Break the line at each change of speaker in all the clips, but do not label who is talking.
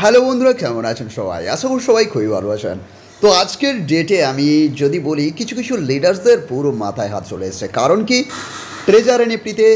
Hello বন্ধুরা, কেমন আছেন সবাই? আশা করি সবাই খুবই ভালো আছেন। তো আজকের ডেটে আমি যদি বলি কিছু কিছু লিডার্সদের পুরো মাথায় হাত চলে এসেছে। কারণ কি, ট্রেজার এনএফটিতে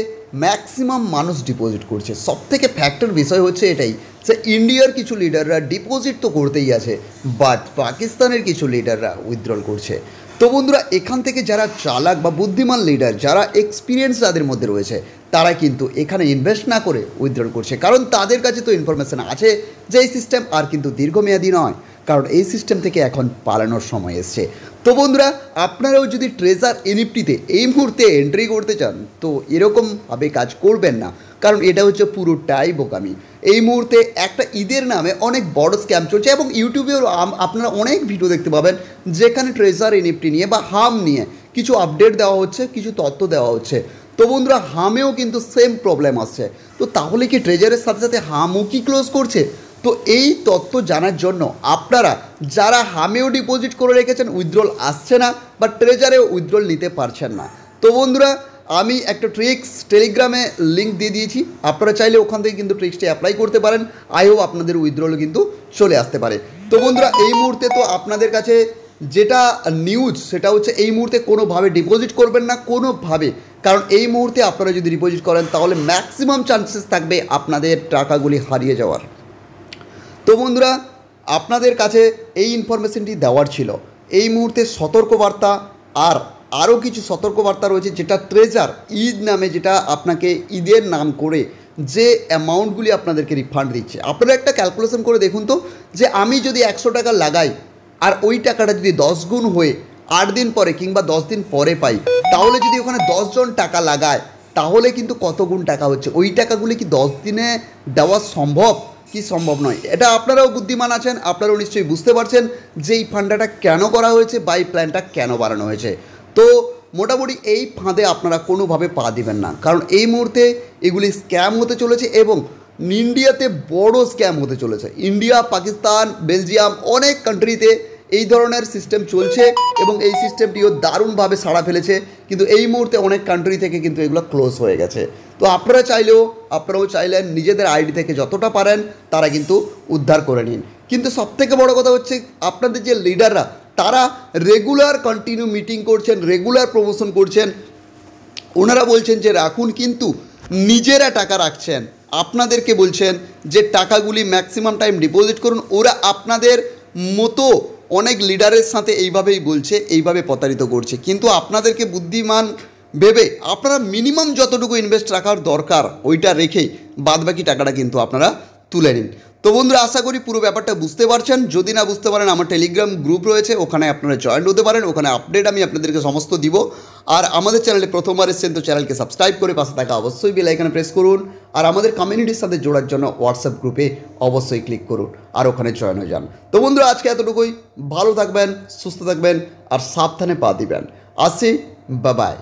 ম্যাক্সিমাম মানুষ ডিপোজিট করছে। সবথেকে ফ্যাক্টর বিষয় হচ্ছে এটাই যে ইন্ডিয়ার কিছু লিডাররা ডিপোজিট তো করতেই আছে, বাট পাকিস্তানের কিছু লিডাররা উইথড্রল করছে। তো বন্ধুরা, এখান থেকে যারা চালাক বা বুদ্ধিমান লিডার, যারা এক্সপিরিয়েন্স যাদের মধ্যে রয়েছে, তারা কিন্তু এখানে ইনভেস্ট না করে উইথড্রল করছে। কারণ তাদের কাছে তো ইনফরমেশান আছে যে এই সিস্টেম আর কিন্তু দীর্ঘমেয়াদী নয়, কারণ এই সিস্টেম থেকে এখন পালানোর সময় এসছে। তো বন্ধুরা, আপনারাও যদি ট্রেজার এনএফটিতে এই মুহূর্তে এন্ট্রি করতে চান তো এরকমভাবে কাজ করবেন না, কারণ এটা হচ্ছে পুরোটাই বোকামি। এই মুহূর্তে একটা ঈদের নামে অনেক বড় স্ক্যাম চলছে এবং ইউটিউবেও আপনারা অনেক ভিডিও দেখতে পাবেন যেখানে ট্রেজার এনএফটি নিয়ে বা হাম নিয়ে কিছু আপডেট দেওয়া হচ্ছে, কিছু তথ্য দেওয়া হচ্ছে। তো বন্ধুরা, হামেও কিন্তু সেম প্রবলেম আসছে। তো তাহলে কি ট্রেজারের সাথে সাথে হামও কি ক্লোজ করছে? তো এই তথ্য জানার জন্য আপনারা যারা হামেও ডিপোজিট করে রেখেছেন, উইথড্রল আসছে না বা ট্রেজারেও উইথড্রল নিতে পারছেন না, তো বন্ধুরা আমি একটা ট্রিক্স টেলিগ্রামে লিঙ্ক দিয়ে দিয়েছি। আপনারা চাইলে ওখান থেকে কিন্তু ট্রিক্সটি অ্যাপ্লাই করতে পারেন। আই হোপ আপনাদের উইথড্রলও কিন্তু চলে আসতে পারে। তো বন্ধুরা, এই মুহূর্তে তো আপনাদের কাছে যেটা নিউজ সেটা হচ্ছে এই মুহূর্তে কোনোভাবে ডিপোজিট করবেন না, কোনোভাবে। কারণ এই মুহূর্তে আপনারা যদি ডিপোজিট করেন তাহলে ম্যাক্সিমাম চান্সেস থাকবে আপনাদের টাকাগুলি হারিয়ে যাওয়ার। তো বন্ধুরা, আপনাদের কাছে এই ইনফরমেশনটি দেওয়ার ছিল। এই মুহূর্তে সতর্কবার্তা আর আরও কিছু সতর্কবার্তা রয়েছে, যেটা ট্রেজার ঈদ নামে, যেটা আপনাকে ঈদের নাম করে যে অ্যামাউন্টগুলি আপনাদেরকে রিফান্ড দিচ্ছে। আপনারা একটা ক্যালকুলেশন করে দেখুন তো, যে আমি যদি 100 টাকা লাগাই আর ওই টাকাটা যদি 10 গুণ হয়ে 8 দিন পরে কিংবা 10 দিন পরে পাই, তাহলে যদি ওখানে 10 জন টাকা লাগায় তাহলে কিন্তু কত গুণ টাকা হচ্ছে। ওই টাকাগুলি কি 10 দিনে দেওয়া সম্ভব? কি সম্ভব নয়। এটা আপনারাও বুদ্ধিমান আছেন, আপনারাও নিশ্চয়ই বুঝতে পারছেন যে এই ফান্ডাটা কেন করা হয়েছে বা এই প্ল্যানটা কেন বানানো হয়েছে। তো মোটামুটি এই ফাঁদে আপনারা কোনোভাবে পা দিবেন না, কারণ এই মুহূর্তে এগুলি স্ক্যাম হতে চলেছে এবং ইন্ডিয়াতে বড় স্ক্যাম হতে চলেছে। ইন্ডিয়া, পাকিস্তান, বেলজিয়াম, অনেক কান্ট্রিতে এই ধরনের সিস্টেম চলছে এবং এই সিস্টেমটিও দারুণভাবে সাড়া ফেলেছে। কিন্তু এই মুহূর্তে অনেক কান্ট্রি থেকে কিন্তু এগুলো ক্লোজ হয়ে গেছে। তো আপনারাও চাইলেন নিজেদের আইডি থেকে যতটা পারেন তারা কিন্তু উদ্ধার করে নিন। কিন্তু সবথেকে বড় কথা হচ্ছে আপনাদের যে লিডাররা, তারা রেগুলার কন্টিনিউ মিটিং করছেন, রেগুলার প্রমোশন করছেন। ওনারা বলছেন যে রাখুন, কিন্তু নিজেরা টাকা রাখছেন। আপনাদেরকে বলছেন যে টাকাগুলি ম্যাক্সিমাম টাইম ডিপোজিট করুন। ওরা আপনাদের মতো অনেক লিডারের সাথে এইভাবেই বলছে, এইভাবে প্রতারিত করছে। কিন্তু আপনাদেরকে বুদ্ধিমান ভেবে আপনারা মিনিমাম যতটুকু ইনভেস্ট রাখার দরকার ওইটা রেখেই বাদবাকি টাকাটা কিন্তু আপনারা তুলে নিন। তো বন্ধুরা, আশা করি পুরো ব্যাপারটা বুঝতে পারছেন। যদি না বুঝতে পারেন, আমার টেলিগ্রাম গ্রুপ রয়েছে, ওখানে আপনারা জয়েন হতে পারেন। ওখানে আপডেট আমি আপনাদেরকে সমস্ত দিব। আর আমাদের চ্যানেলে প্রথমবার এসেছেন তো চ্যানেলকে সাবস্ক্রাইব করে পাশে থাকা অবশ্যই বেল আইকনে প্রেস করুন। আর আমাদের কমিউনিটির সাথে জোড়ার জন্য হোয়াটসঅ্যাপ গ্রুপে অবশ্যই ক্লিক করুন আর ওখানে জয়েন হয়ে যান। তো বন্ধুরা, আজকে এতটুকুই। ভালো থাকবেন, সুস্থ থাকবেন আর সাবধানে পা দিবেন। আসি, বাই বাই।